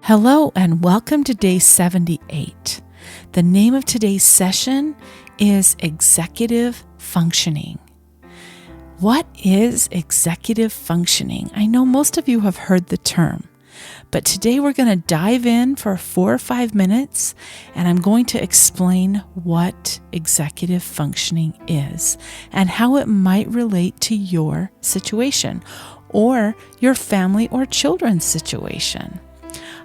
Hello and welcome to day 78. The name of today's session is Executive Functioning. What is executive functioning? I know most of you have heard the term, but today we're going to dive in for 4 or 5 minutes and I'm going to explain what executive functioning is and how it might relate to your situation or your family or children's situation.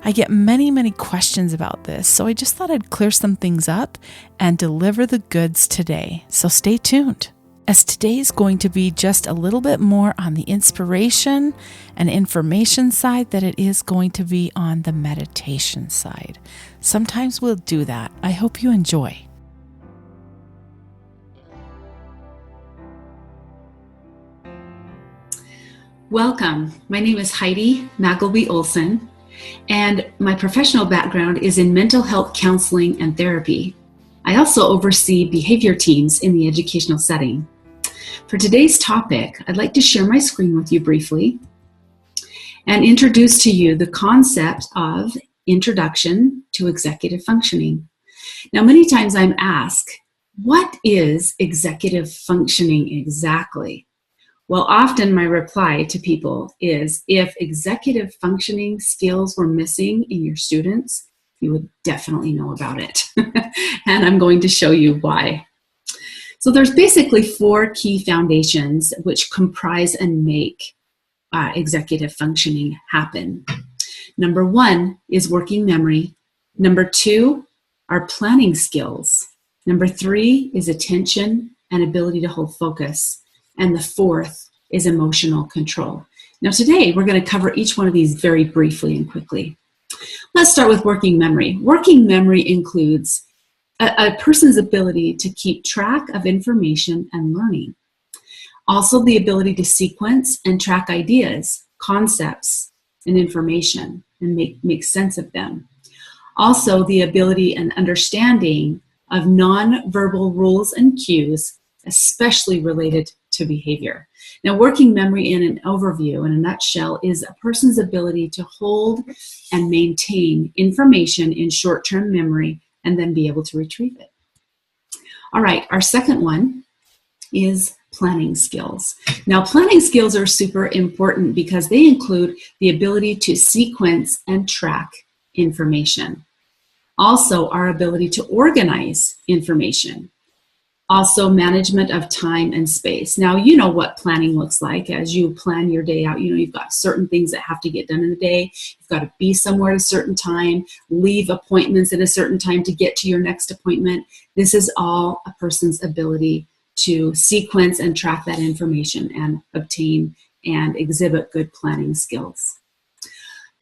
I get many questions about this, so I just thought I'd clear some things up and deliver the goods today. So stay tuned, as today is going to be just a little bit more on the inspiration and information side than it is going to be on the meditation side. Sometimes we'll do that. I hope you enjoy. Welcome. My name is Heidi Magleby Olsen, and my professional background is in mental health counseling and therapy. I also oversee behavior teams in the educational setting. For today's topic, I'd like to share my screen with you briefly and introduce to you the concept of Introduction to Executive Functioning. Now, many times I'm asked, what is executive functioning exactly? Well, often my reply to people is, if executive functioning skills were missing in your students, you would definitely know about it. And I'm going to show you why. So there's basically 4 key foundations which comprise and make executive functioning happen. Number 1 is working memory. Number 2 are planning skills. Number 3 is attention and ability to hold focus. And the 4th is emotional control. Now today, we're going to cover each one of these very briefly and quickly. Let's start with working memory. Working memory includes a person's ability to keep track of information and learning. Also the ability to sequence and track ideas, concepts, and information and make sense of them. Also the ability and understanding of non-verbal rules and cues, especially related to behavior. Now, working memory in an overview, in a nutshell, is a person's ability to hold and maintain information in short-term memory and then be able to retrieve it. All right, our second one is planning skills. Now, planning skills are super important because they include the ability to sequence and track information. Also, our ability to organize information. Also, management of time and space. Now, you know what planning looks like as you plan your day out. You know, you've got certain things that have to get done in the day. You've got to be somewhere at a certain time, leave appointments at a certain time to get to your next appointment. This is all a person's ability to sequence and track that information and obtain and exhibit good planning skills.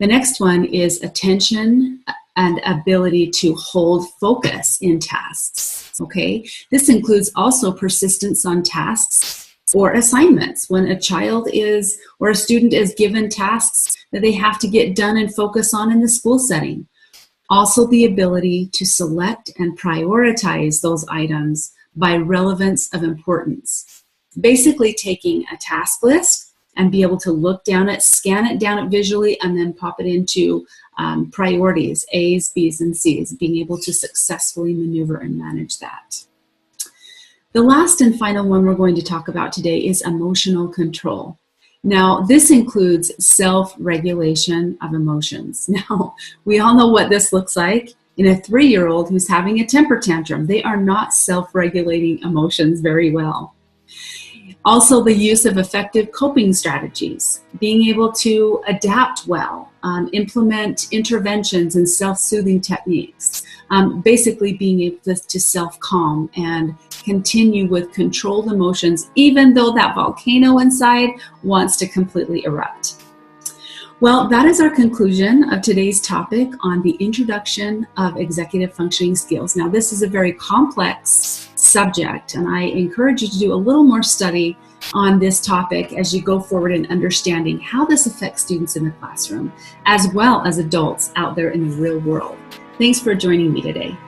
The next one is attention and ability to hold focus in tasks, okay? This includes also persistence on tasks or assignments. When a child is, or a student is given tasks that they have to get done and focus on in the school setting. Also the ability to select and prioritize those items by relevance of importance. Basically taking a task list and be able to look down it, scan it down it visually, and then pop it into priorities, A's, B's, and C's, being able to successfully maneuver and manage that. The last and final one we're going to talk about today is emotional control. Now, this includes self-regulation of emotions. Now, we all know what this looks like in a 3-year-old who's having a temper tantrum. They are not self-regulating emotions very well. Also, the use of effective coping strategies, being able to adapt well, implement interventions and self-soothing techniques, basically being able to self-calm and continue with controlled emotions, even though that volcano inside wants to completely erupt. Well, that is our conclusion of today's topic on the introduction of executive functioning skills. Now, this is a very complex subject, and I encourage you to do a little more study on this topic as you go forward in understanding how this affects students in the classroom, as well as adults out there in the real world. Thanks for joining me today.